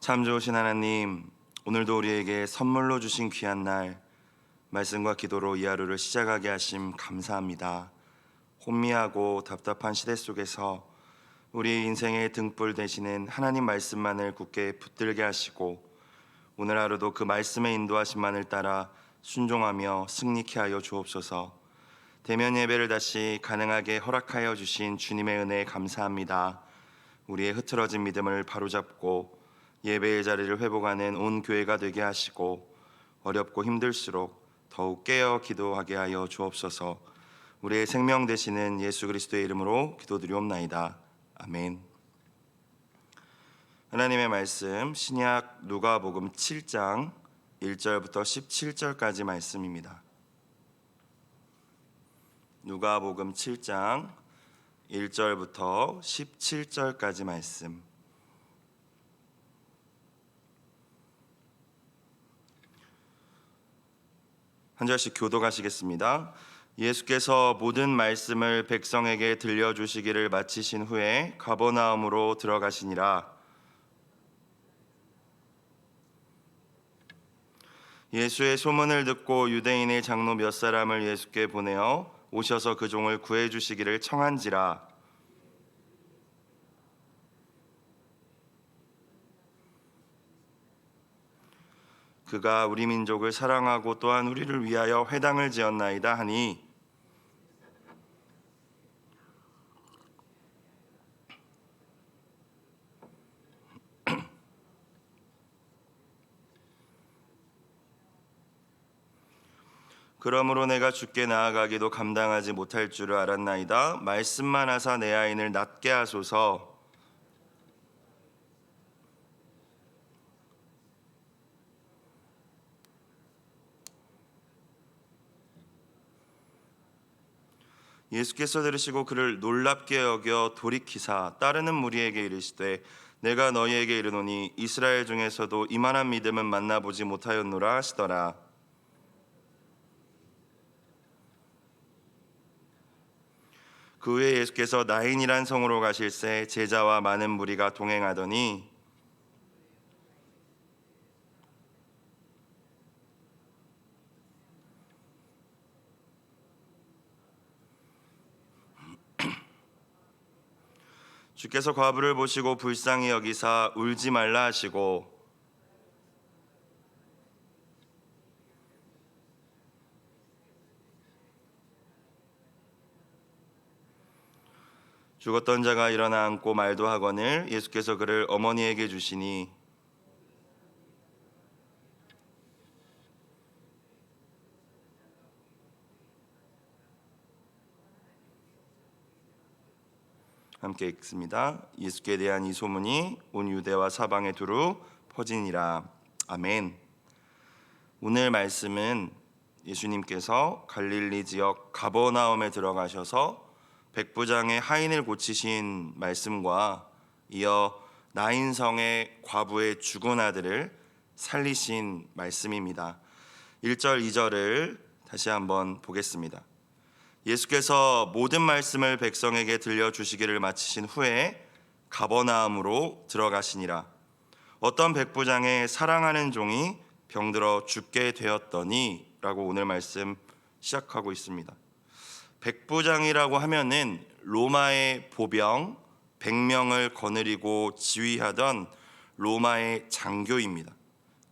참 좋으신 하나님, 오늘도 우리에게 선물로 주신 귀한 날, 말씀과 기도로 이 하루를 시작하게 하심 감사합니다. 혼미하고 답답한 시대 속에서 우리 인생의 등불 되시는 하나님 말씀만을 굳게 붙들게 하시고, 오늘 하루도 그 말씀의 인도하심만을 따라 순종하며 승리케 하여 주옵소서. 대면 예배를 다시 가능하게 허락하여 주신 주님의 은혜에 감사합니다. 우리의 흐트러진 믿음을 바로잡고 예배의 자리를 회복하는 온 교회가 되게 하시고, 어렵고 힘들수록 더욱 깨어 기도하게 하여 주옵소서. 우리의 생명 되시는 예수 그리스도의 이름으로 기도드리옵나이다. 아멘. 하나님의 말씀 신약 누가복음 7장 1절부터 17절까지 말씀입니다. 누가복음 7장 1절부터 17절까지 말씀. 한 절씩 교독하시겠습니다. 예수께서 모든 말씀을 백성에게 들려주시기를 마치신 후에 가버나움으로 들어가시니라. 예수의 소문을 듣고 유대인의 장로 몇 사람을 예수께 보내어 오셔서 그 종을 구해주시기를 청한지라. 그가 우리 민족을 사랑하고 또한 우리를 위하여 회당을 지었나이다 하니, 그러므로 내가 주께 나아가기도 감당하지 못할 줄을 알았나이다. 말씀만 하사 내 아인을 낫게 하소서. 예수께서 들으시고 그를 놀랍게 여겨 돌이키사 따르는 무리에게 이르시되, 내가 너희에게 이르노니 이스라엘 중에서도 이만한 믿음은 만나보지 못하였노라 하시더라. 그 후에 예수께서 나인이란 성으로 가실새 제자와 많은 무리가 동행하더니, 주께서 과부를 보시고 불쌍히 여기사 울지 말라 하시고, 죽었던 자가 일어나 앉고 말도 하거늘 예수께서 그를 어머니에게 주시니, 함께 읽습니다. 예수께 대한 이 소문이 온 유대와 사방에 두루 퍼지니라. 아멘. 오늘 말씀은 예수님께서 갈릴리 지역 가버나움에 들어가셔서 백부장의 하인을 고치신 말씀과 이어 나인성의 과부의 죽은 아들을 살리신 말씀입니다. 1절 2절을 다시 한번 보겠습니다. 예수께서 모든 말씀을 백성에게 들려주시기를 마치신 후에 가버나움으로 들어가시니라. 어떤 백부장의 사랑하는 종이 병들어 죽게 되었더니 라고 오늘 말씀 시작하고 있습니다. 백부장이라고 하면은 로마의 보병 100명을 거느리고 지휘하던 로마의 장교입니다.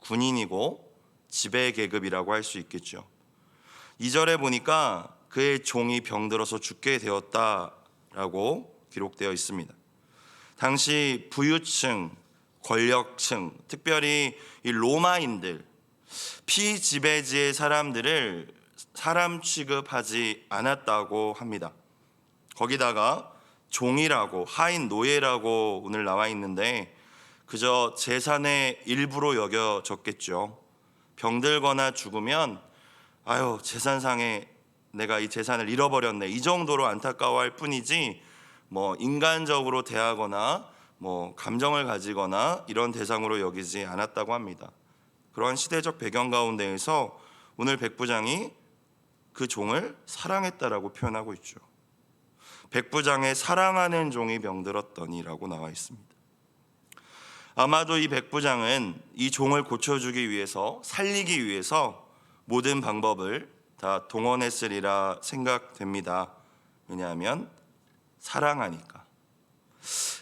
군인이고 지배 계급이라고 할 수 있겠죠. 2절에 보니까 그의 종이 병들어서 죽게 되었다라고 기록되어 있습니다. 당시 부유층, 권력층, 특별히 이 로마인들, 피지배지의 사람들을 사람 취급하지 않았다고 합니다. 거기다가 종이라고, 하인 노예라고 오늘 나와 있는데 그저 재산의 일부로 여겨졌겠죠. 병들거나 죽으면 아유, 재산상에 내가 이 재산을 잃어버렸네, 이 정도로 안타까워할 뿐이지 뭐 인간적으로 대하거나 뭐 감정을 가지거나 이런 대상으로 여기지 않았다고 합니다. 그러한 시대적 배경 가운데에서 오늘 백부장이 그 종을 사랑했다라고 표현하고 있죠. 백부장의 사랑하는 종이 병들었더니라고 나와 있습니다. 아마도 이 백부장은 이 종을 고쳐주기 위해서, 살리기 위해서 모든 방법을 다 동원했으리라 생각됩니다. 왜냐하면 사랑하니까.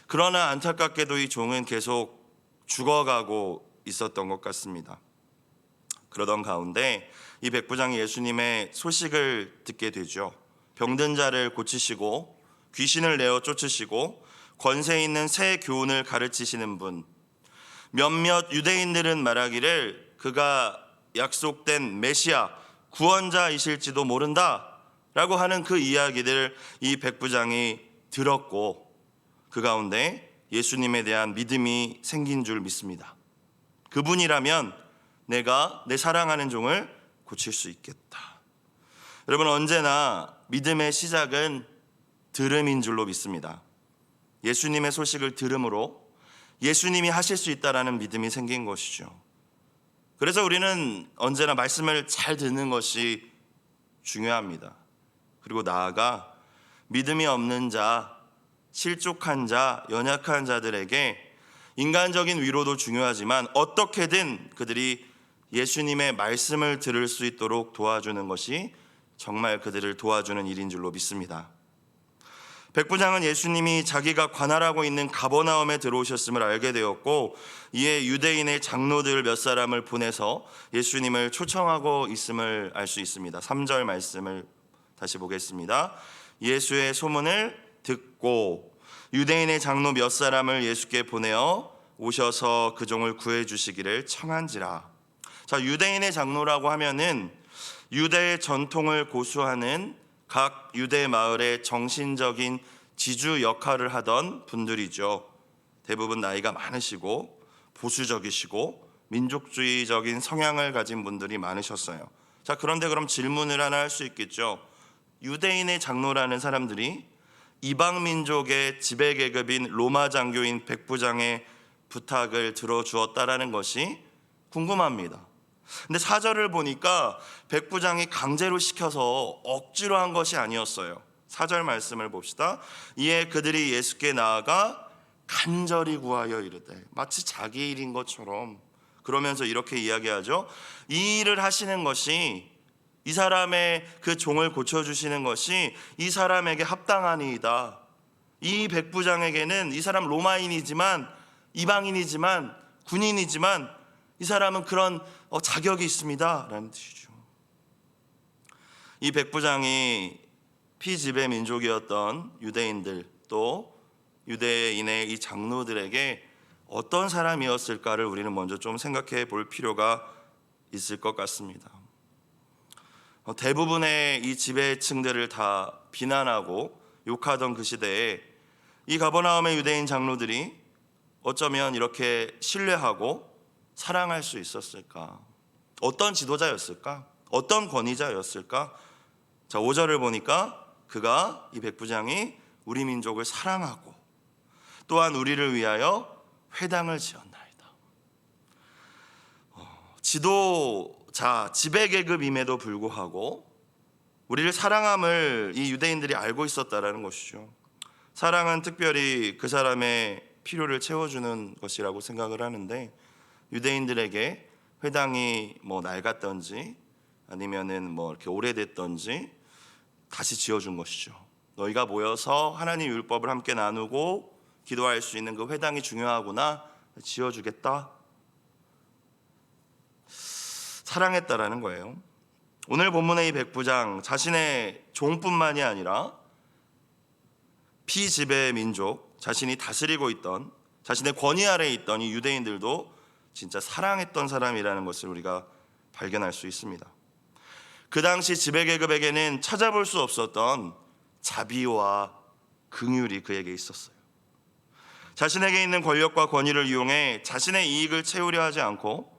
그러나 안타깝게도 이 종은 계속 죽어가고 있었던 것 같습니다. 그러던 가운데 이 백부장이 예수님의 소식을 듣게 되죠. 병든 자를 고치시고 귀신을 내어 쫓으시고 권세 있는 새 교훈을 가르치시는 분. 몇몇 유대인들은 말하기를 그가 약속된 메시아, 구원자이실지도 모른다 라고 하는 그 이야기들을 이 백부장이 들었고 그 가운데 예수님에 대한 믿음이 생긴 줄 믿습니다. 그분이라면 내가 내 사랑하는 종을 고칠 수 있겠다. 여러분, 언제나 믿음의 시작은 들음인 줄로 믿습니다. 예수님의 소식을 들음으로 예수님이 하실 수 있다라는 믿음이 생긴 것이죠. 그래서 우리는 언제나 말씀을 잘 듣는 것이 중요합니다. 그리고 나아가 믿음이 없는 자, 실족한 자, 연약한 자들에게 인간적인 위로도 중요하지만 어떻게든 그들이 예수님의 말씀을 들을 수 있도록 도와주는 것이 정말 그들을 도와주는 일인 줄로 믿습니다. 백부장은 예수님이 자기가 관할하고 있는 가버나움에 들어오셨음을 알게 되었고 이에 유대인의 장로들 몇 사람을 보내서 예수님을 초청하고 있음을 알 수 있습니다. 3절 말씀을 다시 보겠습니다. 예수의 소문을 듣고 유대인의 장로 몇 사람을 예수께 보내어 오셔서 그 종을 구해주시기를 청한지라. 자, 유대인의 장로라고 하면은 유대의 전통을 고수하는 각 유대 마을의 정신적인 지주 역할을 하던 분들이죠. 대부분 나이가 많으시고 보수적이시고 민족주의적인 성향을 가진 분들이 많으셨어요. 자, 그런데 그럼 질문을 하나 할 수 있겠죠. 유대인의 장로라는 사람들이 이방 민족의 지배 계급인 로마 장교인 백부장의 부탁을 들어주었다라는 것이 궁금합니다. 근데 4절을 보니까 백부장이 강제로 시켜서 억지로 한 것이 아니었어요. 4절 말씀을 봅시다. 이에 그들이 예수께 나아가 간절히 구하여 이르되, 마치 자기 일인 것처럼 그러면서 이렇게 이야기하죠. 이 일을 하시는 것이, 이 사람의 그 종을 고쳐주시는 것이 이 사람에게 합당하니이다. 이 백부장에게는, 이 사람 로마인이지만, 이방인이지만, 군인이지만 이 사람은 그런 자격이 있습니다 라는 뜻이죠. 이 백부장이 피지배 민족이었던 유대인들, 또 유대인의 이 장로들에게 어떤 사람이었을까를 우리는 먼저 좀 생각해 볼 필요가 있을 것 같습니다. 대부분의 이 지배층들을 다 비난하고 욕하던 그 시대에 이 가버나움의 유대인 장로들이 어쩌면 이렇게 신뢰하고 사랑할 수 있었을까? 어떤 지도자였을까? 어떤 권위자였을까? 자, 5절을 보니까 그가, 이 백부장이 우리 민족을 사랑하고 또한 우리를 위하여 회당을 지었나이다. 지도자, 지배계급임에도 불구하고 우리를 사랑함을 이 유대인들이 알고 있었다라는 것이죠. 사랑은 특별히 그 사람의 필요를 채워주는 것이라고 생각을 하는데, 유대인들에게 회당이 낡았던지 아니면은 이렇게 오래됐던지 다시 지어준 것이죠. 너희가 모여서 하나님 율법을 함께 나누고 기도할 수 있는 그 회당이 중요하구나, 지어주겠다. 사랑했다라는 거예요. 오늘 본문의 이 백부장, 자신의 종뿐만이 아니라 피지배 민족, 자신이 다스리고 있던, 자신의 권위 아래에 있던 이 유대인들도 진짜 사랑했던 사람이라는 것을 우리가 발견할 수 있습니다. 그 당시 지배계급에게는 찾아볼 수 없었던 자비와 긍휼이 그에게 있었어요. 자신에게 있는 권력과 권위를 이용해 자신의 이익을 채우려 하지 않고,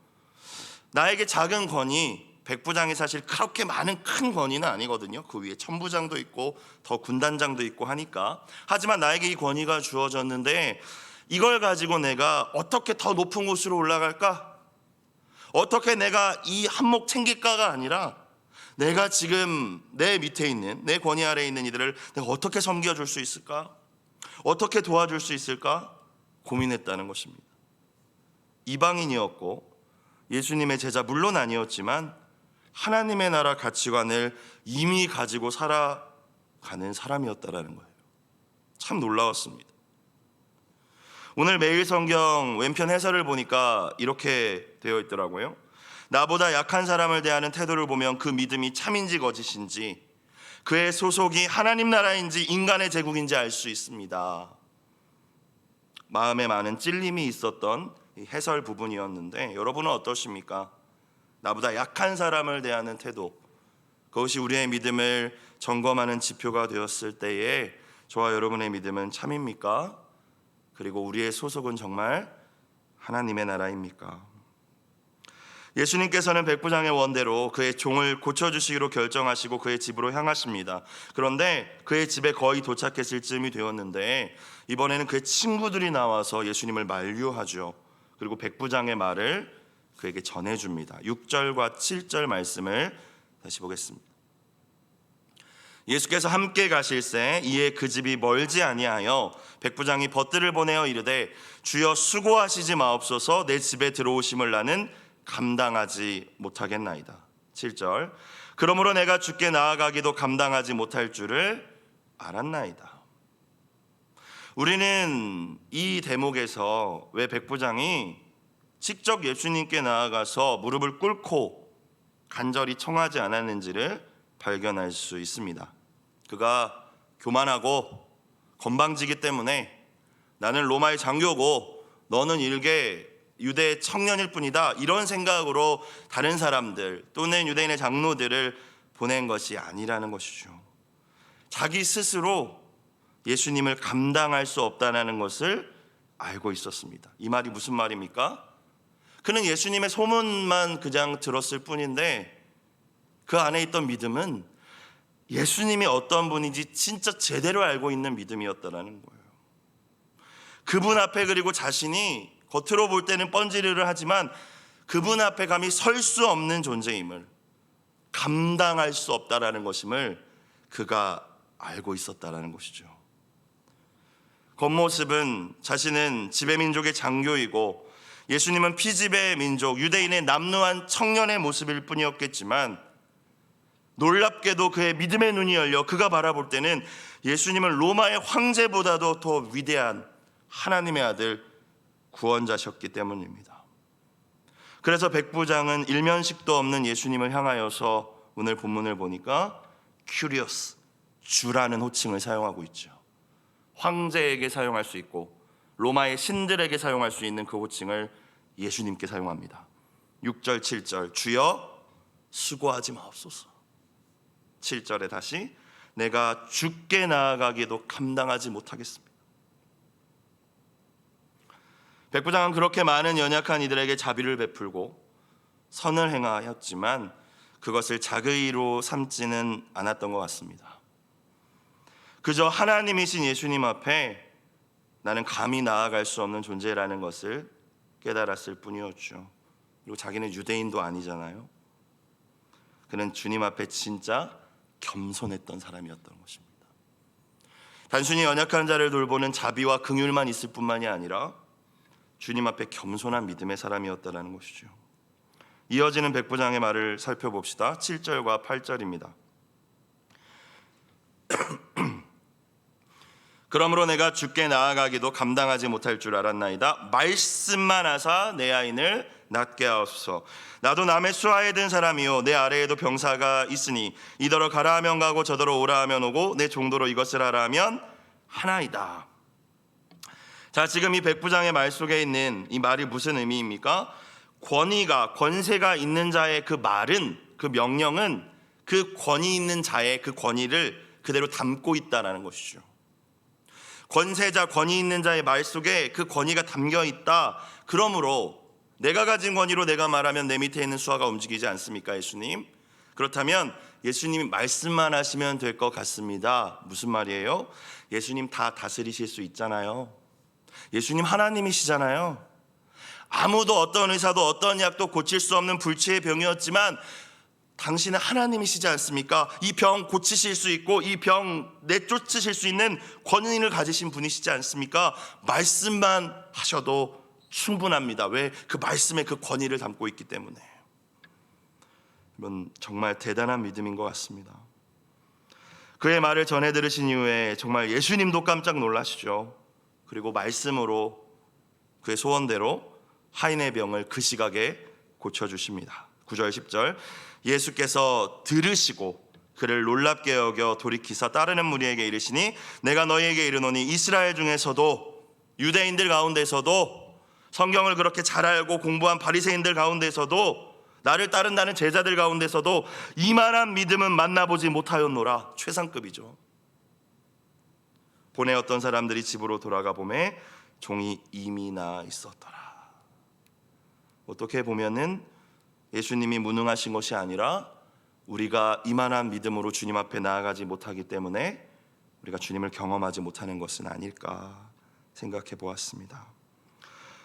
나에게 작은 권위, 백부장이 사실 그렇게 많은 큰 권위는 아니거든요. 그 위에 천부장도 있고 더 군단장도 있고 하니까. 하지만 나에게 이 권위가 주어졌는데 이걸 가지고 내가 어떻게 더 높은 곳으로 올라갈까? 어떻게 내가 이 한몫 챙길까가 아니라 내가 지금 내 밑에 있는, 내 권위 아래에 있는 이들을 내가 어떻게 섬겨줄 수 있을까? 어떻게 도와줄 수 있을까? 고민했다는 것입니다. 이방인이었고 예수님의 제자 물론 아니었지만 하나님의 나라 가치관을 이미 가지고 살아가는 사람이었다라는 거예요. 참 놀라웠습니다. 오늘 매일 성경 왼편 해설을 보니까 이렇게 되어 있더라고요. 나보다 약한 사람을 대하는 태도를 보면 그 믿음이 참인지 거짓인지, 그의 소속이 하나님 나라인지 인간의 제국인지 알 수 있습니다. 마음에 많은 찔림이 있었던 해설 부분이었는데 여러분은 어떠십니까? 나보다 약한 사람을 대하는 태도, 그것이 우리의 믿음을 점검하는 지표가 되었을 때에 저와 여러분의 믿음은 참입니까? 그리고 우리의 소속은 정말 하나님의 나라입니까? 예수님께서는 백부장의 원대로 그의 종을 고쳐주시기로 결정하시고 그의 집으로 향하십니다. 그런데 그의 집에 거의 도착했을 즈음이 되었는데 이번에는 그의 친구들이 나와서 예수님을 만류하죠. 그리고 백부장의 말을 그에게 전해줍니다. 6절과 7절 말씀을 다시 보겠습니다. 예수께서 함께 가실새 이에 그 집이 멀지 아니하여 백부장이 벗들을 보내어 이르되 주여 수고하시지 마옵소서, 내 집에 들어오심을 나는 감당하지 못하겠나이다. 7절 그러므로 내가 주께 나아가기도 감당하지 못할 줄을 알았나이다. 우리는 이 대목에서 왜 백부장이 직접 예수님께 나아가서 무릎을 꿇고 간절히 청하지 않았는지를 발견할 수 있습니다. 그가 교만하고 건방지기 때문에 나는 로마의 장교고 너는 일개 유대 청년일 뿐이다, 이런 생각으로 다른 사람들 또는 유대인의 장로들을 보낸 것이 아니라는 것이죠. 자기 스스로 예수님을 감당할 수 없다는 것을 알고 있었습니다. 이 말이 무슨 말입니까? 그는 예수님의 소문만 그냥 들었을 뿐인데 그 안에 있던 믿음은 예수님이 어떤 분인지 진짜 제대로 알고 있는 믿음이었다는 거예요. 그분 앞에, 그리고 자신이 겉으로 볼 때는 뻔지르르 하지만 그분 앞에 감히 설 수 없는 존재임을, 감당할 수 없다라는 것임을 그가 알고 있었다라는 것이죠. 겉모습은 자신은 지배 민족의 장교이고 예수님은 피지배 민족 유대인의 남루한 청년의 모습일 뿐이었겠지만 놀랍게도 그의 믿음의 눈이 열려 그가 바라볼 때는 예수님은 로마의 황제보다도 더 위대한 하나님의 아들 구원자셨기 때문입니다. 그래서 백부장은 일면식도 없는 예수님을 향하여서 오늘 본문을 보니까 큐리어스, 주라는 호칭을 사용하고 있죠. 황제에게 사용할 수 있고 로마의 신들에게 사용할 수 있는 그 호칭을 예수님께 사용합니다. 6절 7절 주여 수고하지 마옵소서. 7절에 다시 내가 주께 나아가기도 감당하지 못하겠습니다. 백부장은 그렇게 많은 연약한 이들에게 자비를 베풀고 선을 행하였지만 그것을 자기의로 삼지는 않았던 것 같습니다. 그저 하나님이신 예수님 앞에 나는 감히 나아갈 수 없는 존재라는 것을 깨달았을 뿐이었죠. 그리고 자기는 유대인도 아니잖아요. 그는 주님 앞에 진짜 겸손했던 사람이었던 것입니다. 단순히 연약한 자를 돌보는 자비와 긍휼만 있을 뿐만이 아니라 주님 앞에 겸손한 믿음의 사람이었다는 것이죠. 이어지는 백부장의 말을 살펴봅시다. 7절과 8절입니다. 그러므로 내가 주께 나아가기도 감당하지 못할 줄 알았나이다. 말씀만 하사 내 아인을 낫게 하옵소서. 나도 남의 수하에 든 사람이요 내 아래에도 병사가 있으니 이더러 가라 하면 가고 저더러 오라 하면 오고 내 종도로 이것을 하라 하면 하나이다. 자, 지금 이 백부장의 말 속에 있는 이 말이 무슨 의미입니까? 권위가, 권세가 있는 자의 그 말은, 그 명령은 그 권위 있는 자의 그 권위를 그대로 담고 있다라는 것이죠. 권세자, 권위 있는 자의 말 속에 그 권위가 담겨 있다. 그러므로 내가 가진 권위로 내가 말하면 내 밑에 있는 수하가 움직이지 않습니까, 예수님? 그렇다면 예수님이 말씀만 하시면 될 것 같습니다. 무슨 말이에요? 예수님 다 다스리실 수 있잖아요. 예수님 하나님이시잖아요. 아무도 어떤 의사도 어떤 약도 고칠 수 없는 불치의 병이었지만 당신은 하나님이시지 않습니까? 이 병 고치실 수 있고 이 병 내쫓으실 수 있는 권위를 가지신 분이시지 않습니까? 말씀만 하셔도 충분합니다. 왜? 그 말씀에 그 권위를 담고 있기 때문에. 이건 정말 대단한 믿음인 것 같습니다. 그의 말을 전해 들으신 이후에 정말 예수님도 깜짝 놀라시죠. 그리고 말씀으로 그의 소원대로 하인의 병을 그 시각에 고쳐주십니다. 9절 10절 예수께서 들으시고 그를 놀랍게 여겨 돌이키사 따르는 무리에게 이르시니 내가 너희에게 이르노니 이스라엘 중에서도 유대인들 가운데서도 성경을 그렇게 잘 알고 공부한 바리새인들 가운데서도 나를 따른다는 제자들 가운데서도 이만한 믿음은 만나보지 못하였노라. 최상급이죠. 본에 어떤 사람들이 집으로 돌아가 보매 종이 이미 나 있었더라. 어떻게 보면은 예수님이 무능하신 것이 아니라 우리가 이만한 믿음으로 주님 앞에 나아가지 못하기 때문에 우리가 주님을 경험하지 못하는 것은 아닐까 생각해 보았습니다.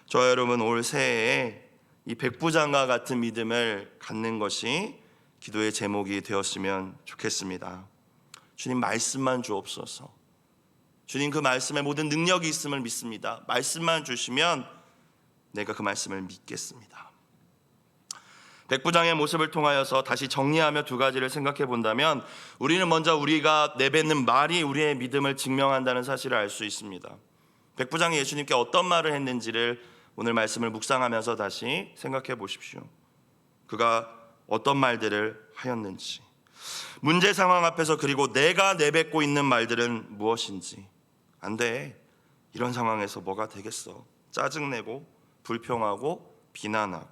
저와 여러분 올 새해에 이 백부장과 같은 믿음을 갖는 것이 기도의 제목이 되었으면 좋겠습니다. 주님 말씀만 주옵소서. 주님 그 말씀에 모든 능력이 있음을 믿습니다. 말씀만 주시면 내가 그 말씀을 믿겠습니다. 백부장의 모습을 통하여서 다시 정리하며 두 가지를 생각해 본다면 우리는 먼저 우리가 내뱉는 말이 우리의 믿음을 증명한다는 사실을 알 수 있습니다. 백부장이 예수님께 어떤 말을 했는지를 오늘 말씀을 묵상하면서 다시 생각해 보십시오. 그가 어떤 말들을 하였는지, 문제 상황 앞에서 그리고 내가 내뱉고 있는 말들은 무엇인지. 안 돼. 이런 상황에서 뭐가 되겠어. 짜증내고 불평하고 비난하고.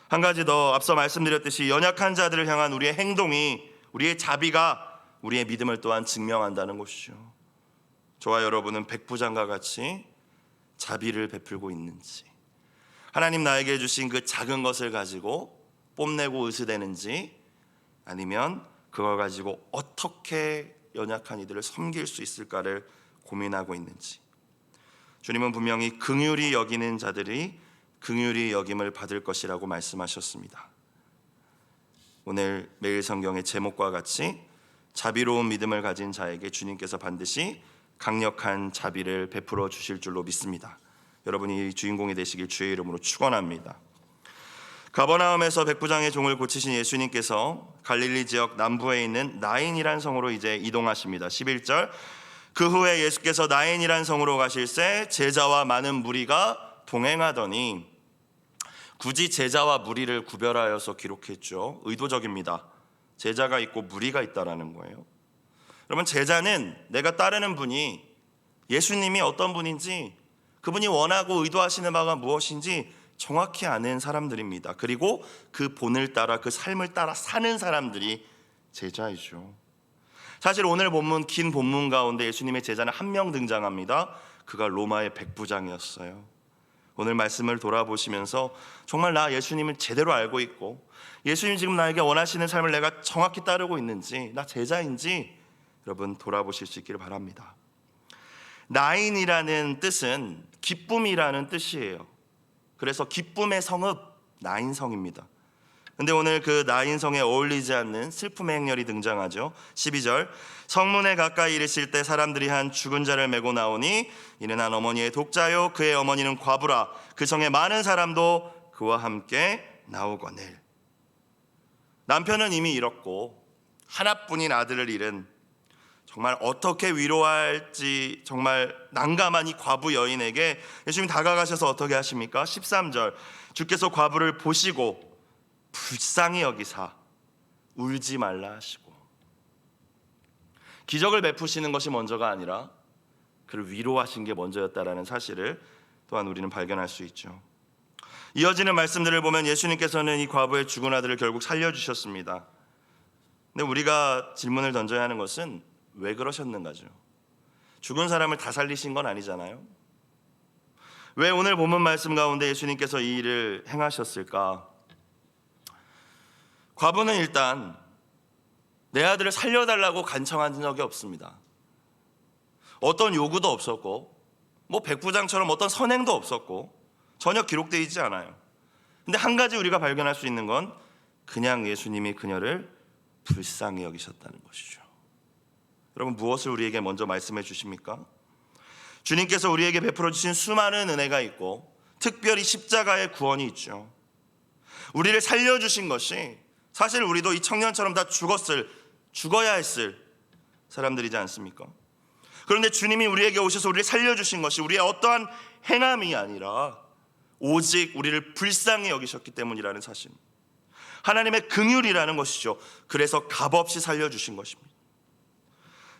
한 가지 더 앞서 말씀드렸듯이 연약한 자들을 향한 우리의 행동이, 우리의 자비가 우리의 믿음을 또한 증명한다는 것이죠. 저와 여러분은 백부장과 같이 자비를 베풀고 있는지, 하나님 나에게 주신 그 작은 것을 가지고 뽐내고 으스대는지, 아니면 그걸 가지고 어떻게 연약한 이들을 섬길 수 있을까를 고민하고 있는지. 주님은 분명히 긍휼히 여기는 자들이 긍휼히 여김을 받을 것이라고 말씀하셨습니다. 오늘 매일 성경의 제목과 같이 자비로운 믿음을 가진 자에게 주님께서 반드시 강력한 자비를 베풀어 주실 줄로 믿습니다. 여러분이 주인공이 되시길 주의 이름으로 축원합니다. 가버나움에서 백부장의 종을 고치신 예수님께서 갈릴리 지역 남부에 있는 나인이란 성으로 이제 이동하십니다. 11절 그 후에 예수께서 나인이란 성으로 가실새 제자와 많은 무리가 동행하더니, 굳이 제자와 무리를 구별하여서 기록했죠. 의도적입니다. 제자가 있고 무리가 있다라는 거예요. 여러분, 제자는 내가 따르는 분이 예수님이 어떤 분인지, 그분이 원하고 의도하시는 바가 무엇인지 정확히 아는 사람들입니다. 그리고 그 본을 따라, 그 삶을 따라 사는 사람들이 제자이죠. 사실 오늘 본문, 긴 본문 가운데 예수님의 제자는 한 명 등장합니다. 그가 로마의 백부장이었어요. 오늘 말씀을 돌아보시면서 정말 나 예수님을 제대로 알고 있고 예수님 지금 나에게 원하시는 삶을 내가 정확히 따르고 있는지, 나 제자인지 여러분 돌아보실 수 있기를 바랍니다. 나인이라는 뜻은 기쁨이라는 뜻이에요. 그래서 기쁨의 성읍 나인성입니다. 근데 오늘 그 나인성에 어울리지 않는 슬픔의 행렬이 등장하죠. 12절 성문에 가까이 이르실 때 사람들이 한 죽은 자를 메고 나오니 이는 한 어머니의 독자요 그의 어머니는 과부라. 그 성에 많은 사람도 그와 함께 나오거늘. 남편은 이미 잃었고 하나뿐인 아들을 잃은, 정말 어떻게 위로할지 정말 난감한 이 과부 여인에게 예수님 다가가셔서 어떻게 하십니까? 13절 주께서 과부를 보시고 불쌍히 여기사 울지 말라 하시고, 기적을 베푸시는 것이 먼저가 아니라 그를 위로하신 게 먼저였다라는 사실을 또한 우리는 발견할 수 있죠. 이어지는 말씀들을 보면 예수님께서는 이 과부의 죽은 아들을 결국 살려주셨습니다. 근데 우리가 질문을 던져야 하는 것은 왜 그러셨는가죠? 죽은 사람을 다 살리신 건 아니잖아요. 왜 오늘 본문 말씀 가운데 예수님께서 이 일을 행하셨을까? 과부는 일단 내 아들을 살려달라고 간청한 적이 없습니다. 어떤 요구도 없었고 백부장처럼 어떤 선행도 없었고 전혀 기록되어 있지 않아요. 근데 한 가지 우리가 발견할 수 있는 건 그냥 예수님이 그녀를 불쌍히 여기셨다는 것이죠. 여러분, 무엇을 우리에게 먼저 말씀해 주십니까? 주님께서 우리에게 베풀어 주신 수많은 은혜가 있고 특별히 십자가의 구원이 있죠. 우리를 살려주신 것이 사실 우리도 이 청년처럼 다 죽어야 했을 사람들이지 않습니까? 그런데 주님이 우리에게 오셔서 우리를 살려주신 것이 우리의 어떠한 행함이 아니라 오직 우리를 불쌍히 여기셨기 때문이라는 사실, 하나님의 긍휼이라는 것이죠. 그래서 값없이 살려주신 것입니다.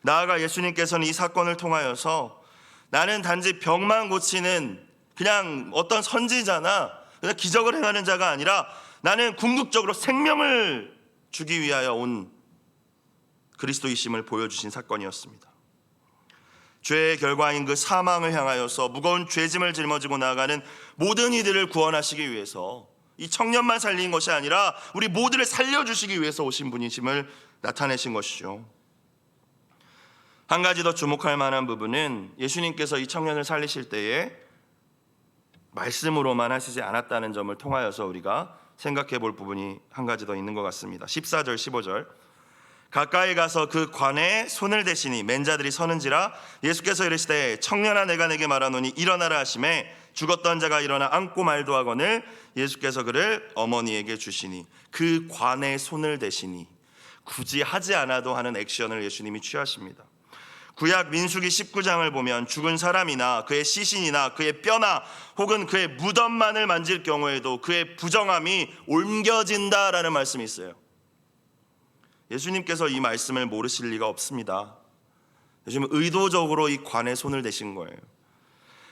나아가 예수님께서는 이 사건을 통하여서 나는 단지 병만 고치는 그냥 어떤 선지자나 그냥 기적을 행하는 자가 아니라 나는 궁극적으로 생명을 주기 위하여 온 그리스도이심을 보여주신 사건이었습니다. 죄의 결과인 그 사망을 향하여서 무거운 죄짐을 짊어지고 나아가는 모든 이들을 구원하시기 위해서 이 청년만 살린 것이 아니라 우리 모두를 살려주시기 위해서 오신 분이심을 나타내신 것이죠. 한 가지 더 주목할 만한 부분은 예수님께서 이 청년을 살리실 때에 말씀으로만 하시지 않았다는 점을 통하여서 우리가 생각해 볼 부분이 한 가지 더 있는 것 같습니다. 14절 15절 가까이 가서 그 관에 손을 대시니 맨 자들이 서는지라 예수께서 이르시되 청년아 내가 내게 말하노니 일어나라 하시매 죽었던 자가 일어나 앉고 말도 하거늘 예수께서 그를 어머니에게 주시니 그 관에 손을 대시니 굳이 하지 않아도 하는 액션을 예수님이 취하십니다. 구약 민수기 19장을 보면 죽은 사람이나 그의 시신이나 그의 뼈나 혹은 그의 무덤만을 만질 경우에도 그의 부정함이 옮겨진다라는 말씀이 있어요. 예수님께서 이 말씀을 모르실 리가 없습니다. 예수님은 의도적으로 이 관에 손을 대신 거예요.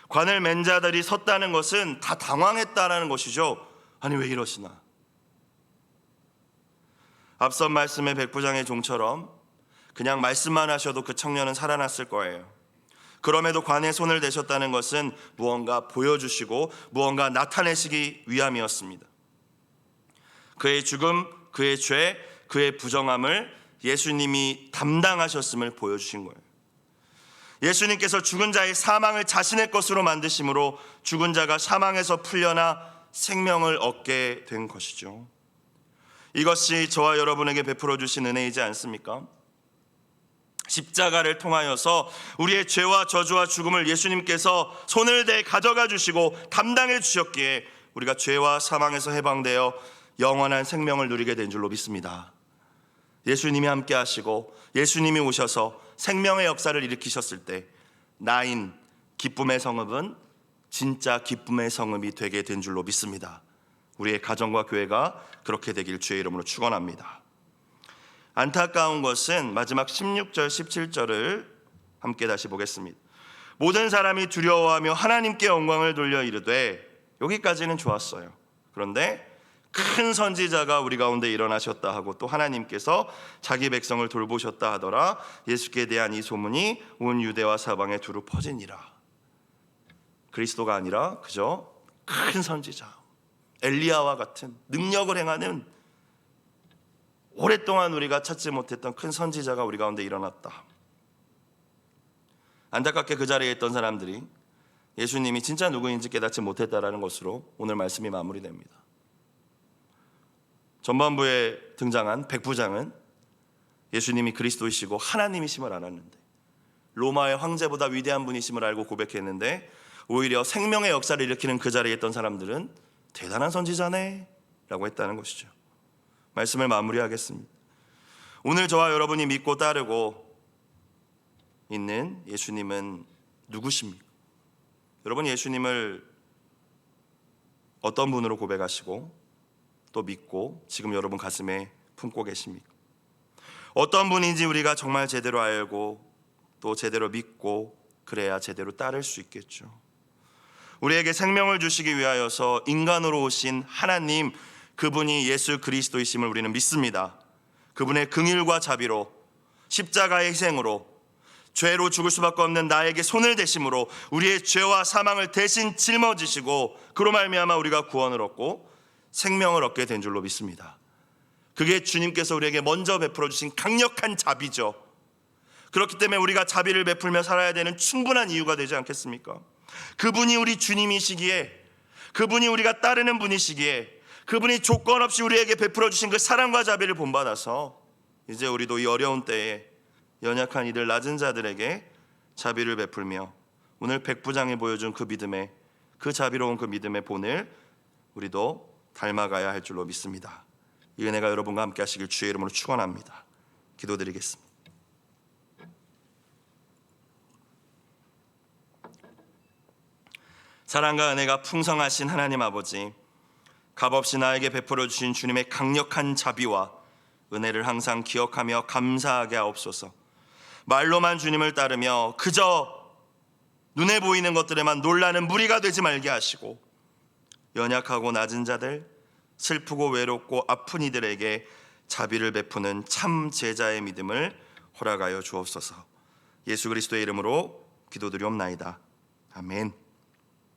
관을 맨 자들이 섰다는 것은 다 당황했다라는 것이죠. 아니 왜 이러시나. 앞선 말씀의 백부장의 종처럼 그냥 말씀만 하셔도 그 청년은 살아났을 거예요. 그럼에도 관에 손을 대셨다는 것은 무언가 보여주시고 무언가 나타내시기 위함이었습니다. 그의 죽음, 그의 죄, 그의 부정함을 예수님이 담당하셨음을 보여주신 거예요. 예수님께서 죽은 자의 사망을 자신의 것으로 만드심으로 죽은 자가 사망에서 풀려나 생명을 얻게 된 것이죠. 이것이 저와 여러분에게 베풀어 주신 은혜이지 않습니까? 십자가를 통하여서 우리의 죄와 저주와 죽음을 예수님께서 손을 대 가져가 주시고 담당해 주셨기에 우리가 죄와 사망에서 해방되어 영원한 생명을 누리게 된 줄로 믿습니다. 예수님이 함께 하시고 예수님이 오셔서 생명의 역사를 일으키셨을 때 나인 기쁨의 성읍은 진짜 기쁨의 성읍이 되게 된 줄로 믿습니다. 우리의 가정과 교회가 그렇게 되길 주의 이름으로 축원합니다. 안타까운 것은 마지막 16절 17절을 함께 다시 보겠습니다. 모든 사람이 두려워하며 하나님께 영광을 돌려 이르되, 여기까지는 좋았어요. 그런데 큰 선지자가 우리 가운데 일어나셨다 하고 또 하나님께서 자기 백성을 돌보셨다 하더라. 예수께 대한 이 소문이 온 유대와 사방에 두루 퍼지니라. 그리스도가 아니라 그저 큰 선지자, 엘리야와 같은 능력을 행하는 오랫동안 우리가 찾지 못했던 큰 선지자가 우리 가운데 일어났다. 안타깝게 그 자리에 있던 사람들이 예수님이 진짜 누구인지 깨닫지 못했다라는 것으로 오늘 말씀이 마무리됩니다. 전반부에 등장한 백부장은 예수님이 그리스도이시고 하나님이심을 알았는데, 로마의 황제보다 위대한 분이심을 알고 고백했는데, 오히려 생명의 역사를 일으키는 그 자리에 있던 사람들은 대단한 선지자네 라고 했다는 것이죠. 말씀을 마무리하겠습니다. 오늘 저와 여러분이 믿고 따르고 있는 예수님은 누구십니까? 여러분, 예수님을 어떤 분으로 고백하시고 또 믿고 지금 여러분 가슴에 품고 계십니까? 어떤 분인지 우리가 정말 제대로 알고 또 제대로 믿고 그래야 제대로 따를 수 있겠죠. 우리에게 생명을 주시기 위하여서 인간으로 오신 하나님, 그분이 예수 그리스도이심을 우리는 믿습니다. 그분의 긍휼과 자비로, 십자가의 희생으로, 죄로 죽을 수밖에 없는 나에게 손을 대심으로 우리의 죄와 사망을 대신 짊어지시고 그로 말미암아 우리가 구원을 얻고 생명을 얻게 된 줄로 믿습니다. 그게 주님께서 우리에게 먼저 베풀어 주신 강력한 자비죠. 그렇기 때문에 우리가 자비를 베풀며 살아야 되는 충분한 이유가 되지 않겠습니까? 그분이 우리 주님이시기에, 그분이 우리가 따르는 분이시기에, 그분이 조건 없이 우리에게 베풀어 주신 그 사랑과 자비를 본받아서 이제 우리도 이 어려운 때에 연약한 이들, 낮은 자들에게 자비를 베풀며 오늘 백부장이 보여준 그 믿음에 그 자비로운 그 믿음의 본을 우리도 닮아가야 할 줄로 믿습니다. 이 은혜가 여러분과 함께 하시길 주의 이름으로 축원합니다. 기도드리겠습니다. 사랑과 은혜가 풍성하신 하나님 아버지, 값없이 나에게 베풀어 주신 주님의 강력한 자비와 은혜를 항상 기억하며 감사하게 하옵소서. 말로만 주님을 따르며 그저 눈에 보이는 것들에만 놀라는 무리가 되지 말게 하시고, 연약하고 낮은 자들, 슬프고 외롭고 아픈 이들에게 자비를 베푸는 참 제자의 믿음을 허락하여 주옵소서. 예수 그리스도의 이름으로 기도드리옵나이다. 아멘.